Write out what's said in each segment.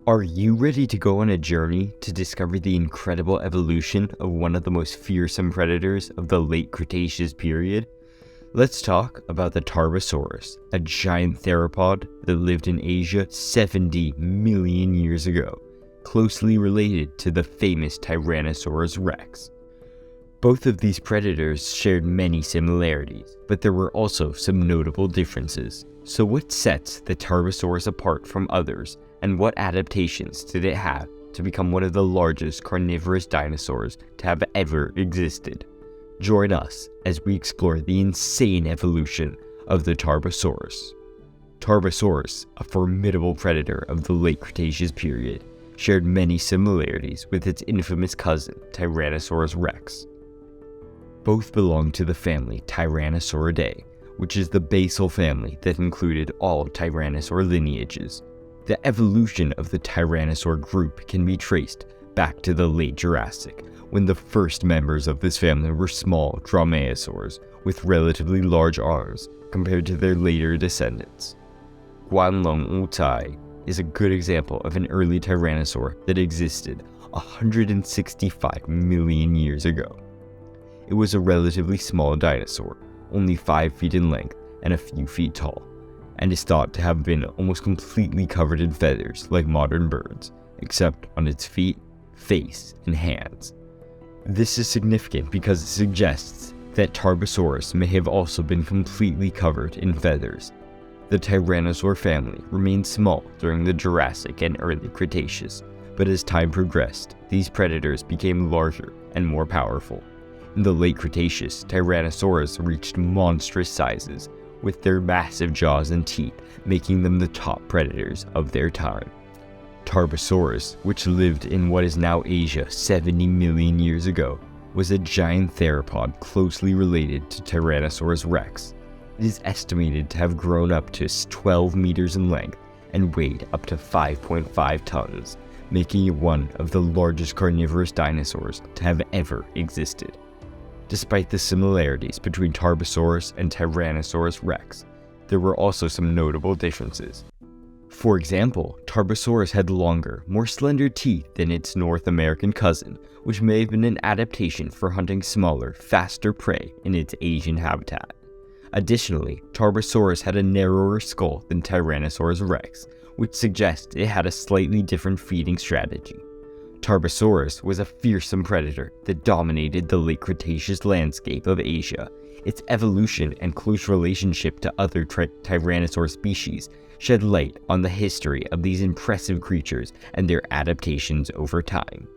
Are you ready to go on a journey to discover the incredible evolution of one of the most fearsome predators of the Late Cretaceous period? Let's talk about the Tarbosaurus, a giant theropod that lived in Asia 70 million years ago, closely related to the famous Tyrannosaurus Rex. Both of these predators shared many similarities, but there were also some notable differences. So what sets the Tarbosaurus apart from others, and what adaptations did it have to become one of the largest carnivorous dinosaurs to have ever existed? Join us as we explore the insane evolution of the Tarbosaurus. Tarbosaurus, a formidable predator of the Late Cretaceous period, shared many similarities with its infamous cousin, Tyrannosaurus Rex. Both belonged to the family Tyrannosauridae, which is the basal family that included all tyrannosaur lineages. The evolution of the tyrannosaur group can be traced back to the late Jurassic, when the first members of this family were small dromaeosaurs with relatively large arms compared to their later descendants. Guanlong Wutai is a good example of an early tyrannosaur that existed 165 million years ago. It was a relatively small dinosaur, only 5 feet in length and a few feet tall, and is thought to have been almost completely covered in feathers like modern birds, except on its feet, face, and hands. This is significant because it suggests that Tarbosaurus may have also been completely covered in feathers. The Tyrannosaur family remained small during the Jurassic and early Cretaceous, but as time progressed, these predators became larger and more powerful. In the Late Cretaceous, Tyrannosaurus reached monstrous sizes, with their massive jaws and teeth making them the top predators of their time. Tarbosaurus, which lived in what is now Asia 70 million years ago, was a giant theropod closely related to Tyrannosaurus Rex. It is estimated to have grown up to 12 meters in length and weighed up to 5.5 tons, making it one of the largest carnivorous dinosaurs to have ever existed. Despite the similarities between Tarbosaurus and Tyrannosaurus Rex, there were also some notable differences. For example, Tarbosaurus had longer, more slender teeth than its North American cousin, which may have been an adaptation for hunting smaller, faster prey in its Asian habitat. Additionally, Tarbosaurus had a narrower skull than Tyrannosaurus Rex, which suggests it had a slightly different feeding strategy. Tarbosaurus was a fearsome predator that dominated the Late Cretaceous landscape of Asia. Its evolution and close relationship to other tyrannosaur species shed light on the history of these impressive creatures and their adaptations over time.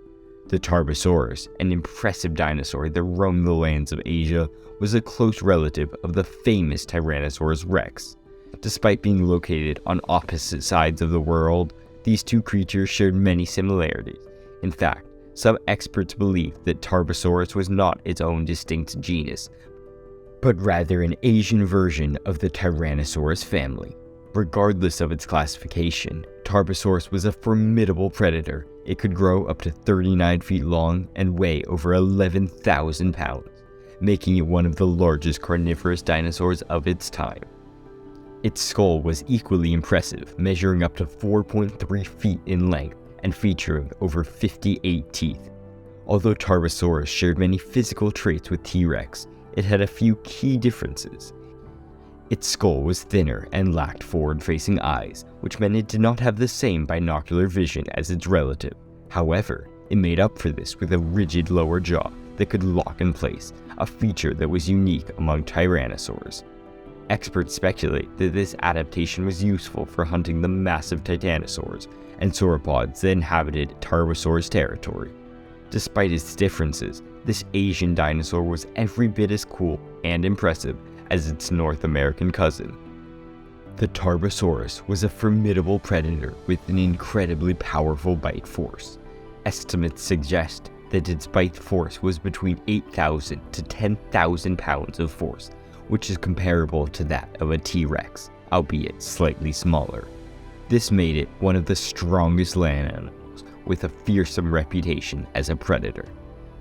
The Tarbosaurus, an impressive dinosaur that roamed the lands of Asia, was a close relative of the famous Tyrannosaurus Rex. Despite being located on opposite sides of the world, these two creatures shared many similarities. In fact, some experts believe that Tarbosaurus was not its own distinct genus, but rather an Asian version of the Tyrannosaurus family. Regardless of its classification, Tarbosaurus was a formidable predator. It could grow up to 39 feet long and weigh over 11,000 pounds, making it one of the largest carnivorous dinosaurs of its time. Its skull was equally impressive, measuring up to 4.3 feet in length and featuring over 58 teeth. Although Tarbosaurus shared many physical traits with T-Rex, it had a few key differences. Its skull was thinner and lacked forward-facing eyes, which meant it did not have the same binocular vision as its relative. However, it made up for this with a rigid lower jaw that could lock in place, a feature that was unique among tyrannosaurs. Experts speculate that this adaptation was useful for hunting the massive titanosaurs and sauropods that inhabited Tarbosaurus territory. Despite its differences, this Asian dinosaur was every bit as cool and impressive as its North American cousin. The Tarbosaurus was a formidable predator with an incredibly powerful bite force. Estimates suggest that its bite force was between 8,000 to 10,000 pounds of force, which is comparable to that of a T-Rex, albeit slightly smaller. This made it one of the strongest land animals, with a fearsome reputation as a predator.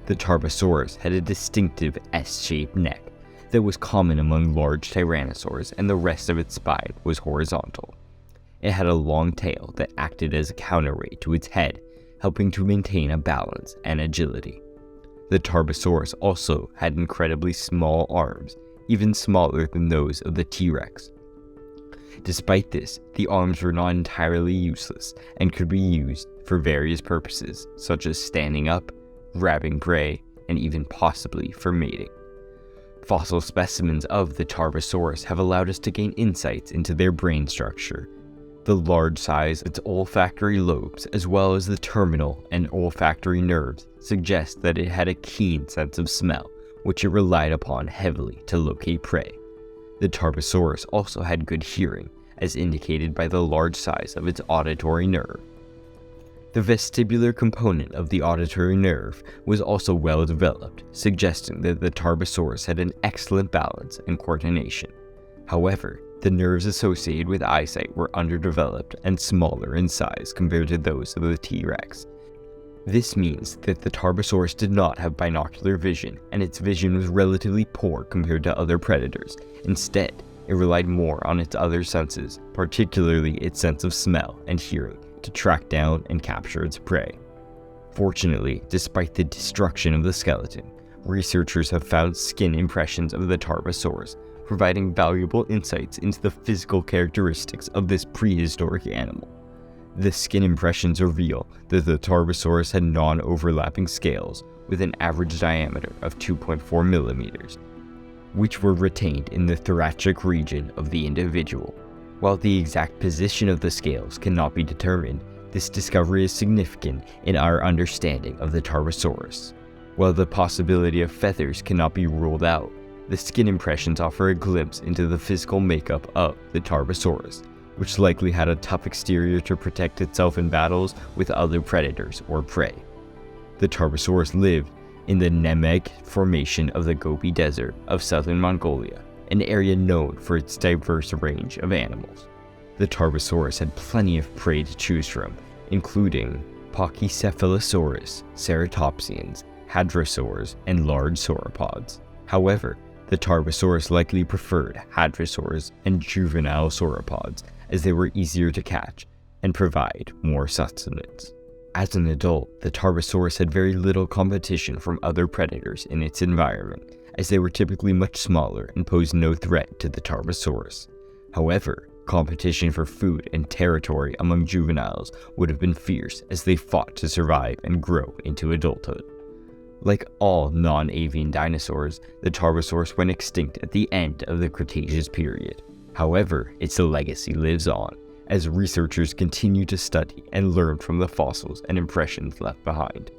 The Tarbosaurus had a distinctive S-shaped neck that was common among large tyrannosaurs, and the rest of its spine was horizontal. It had a long tail that acted as a counterweight to its head, helping to maintain a balance and agility. The Tarbosaurus also had incredibly small arms, even smaller than those of the T-Rex. Despite this, the arms were not entirely useless and could be used for various purposes, such as standing up, grabbing prey, and even possibly for mating. Fossil specimens of the Tarbosaurus have allowed us to gain insights into their brain structure. The large size of its olfactory lobes, as well as the terminal and olfactory nerves, suggest that it had a keen sense of smell, which it relied upon heavily to locate prey. The Tarbosaurus also had good hearing, as indicated by the large size of its auditory nerve. The vestibular component of the auditory nerve was also well developed, suggesting that the Tarbosaurus had an excellent balance and coordination. However, the nerves associated with eyesight were underdeveloped and smaller in size compared to those of the T-Rex. This means that the Tarbosaurus did not have binocular vision, and its vision was relatively poor compared to other predators. Instead, it relied more on its other senses, particularly its sense of smell and hearing, to track down and capture its prey. Fortunately, despite the destruction of the skeleton, researchers have found skin impressions of the Tarbosaurus, providing valuable insights into the physical characteristics of this prehistoric animal. The skin impressions reveal that the Tarbosaurus had non-overlapping scales with an average diameter of 2.4 millimeters, which were retained in the thoracic region of the individual. While the exact position of the scales cannot be determined, this discovery is significant in our understanding of the Tarbosaurus. While the possibility of feathers cannot be ruled out, the skin impressions offer a glimpse into the physical makeup of the Tarbosaurus, which likely had a tough exterior to protect itself in battles with other predators or prey. The Tarbosaurus lived in the Nemeg Formation of the Gobi Desert of southern Mongolia, an area known for its diverse range of animals. The Tarbosaurus had plenty of prey to choose from, including Pachycephalosaurus, ceratopsians, hadrosaurs, and large sauropods. However, the Tarbosaurus likely preferred hadrosaurs and juvenile sauropods, as they were easier to catch and provide more sustenance. As an adult, the Tarbosaurus had very little competition from other predators in its environment, as they were typically much smaller and posed no threat to the Tarbosaurus. However, competition for food and territory among juveniles would have been fierce, as they fought to survive and grow into adulthood. Like all non-avian dinosaurs, the Tarbosaurus went extinct at the end of the Cretaceous period. However, its legacy lives on, as researchers continue to study and learn from the fossils and impressions left behind.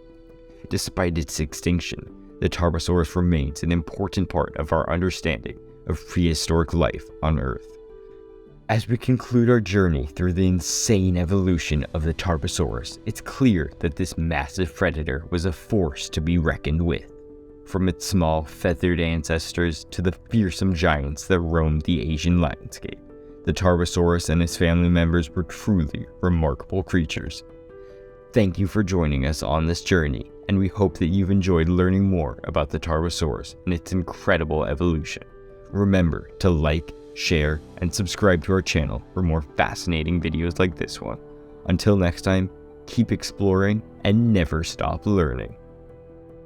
Despite its extinction, the Tarbosaurus remains an important part of our understanding of prehistoric life on Earth. As we conclude our journey through the insane evolution of the Tarbosaurus, it's clear that this massive predator was a force to be reckoned with. From its small, feathered ancestors to the fearsome giants that roamed the Asian landscape, the Tarbosaurus and his family members were truly remarkable creatures. Thank you for joining us on this journey, and we hope that you've enjoyed learning more about the Tarbosaurus and its incredible evolution. Remember to like, share, and subscribe to our channel for more fascinating videos like this one. Until next time, keep exploring and never stop learning.